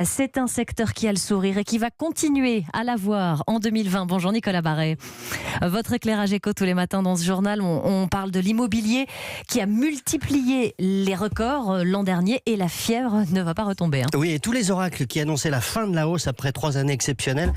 C'est un secteur qui a le sourire et qui va continuer à l'avoir en 2020. Bonjour Nicolas Barret. Votre éclairage éco tous les matins dans ce journal, on parle de l'immobilier qui a multiplié les records l'an dernier et la fièvre ne va pas retomber. Oui, et tous les oracles qui annonçaient la fin de la hausse après 3 années exceptionnelles,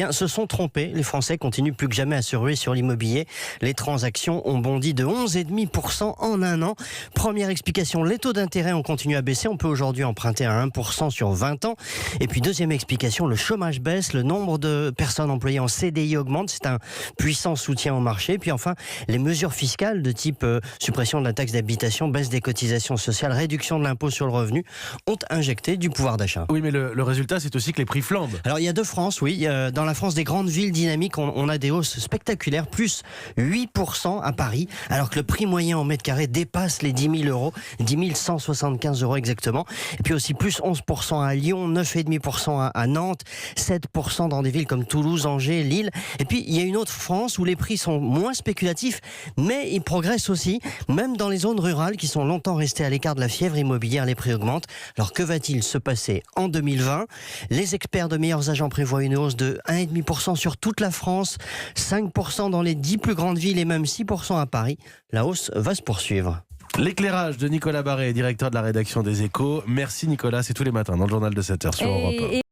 se sont trompés. Les Français continuent plus que jamais à se ruer sur l'immobilier. Les transactions ont bondi de 11,5% en un an. Première explication, les taux d'intérêt ont continué à baisser. On peut aujourd'hui emprunter à 1% sur 20 ans. Et puis deuxième explication, le chômage baisse, le nombre de personnes employées en CDI augmente. C'est un puissant soutien au marché. Puis enfin, les mesures fiscales de type suppression de la taxe d'habitation, baisse des cotisations sociales, réduction de l'impôt sur le revenu ont injecté du pouvoir d'achat. Oui, mais le résultat, c'est aussi que les prix flambent. Alors il y a deux France, oui. Dans la France des grandes villes dynamiques, on a des hausses spectaculaires, plus 8% à Paris, alors que le prix moyen au mètre carré dépasse les 10 000 euros, 10 175 euros exactement. Et puis aussi plus 11% à Lyon, 9,5% à Nantes, 7% dans des villes comme Toulouse, Angers, Lille. Et puis il y a une autre France où les prix sont moins spéculatifs, mais ils progressent aussi. Même dans les zones rurales qui sont longtemps restées à l'écart de la fièvre immobilière, les prix augmentent. Alors que va-t-il se passer en 2020 ? Les experts de Meilleurs Agents prévoient une hausse de 1,5% sur toute la France, 5% dans les 10 plus grandes villes et même 6% à Paris. La hausse va se poursuivre. L'éclairage de Nicolas Barret, directeur de la rédaction des Échos. Merci Nicolas, c'est tous les matins dans le journal de 7h sur Europe 1.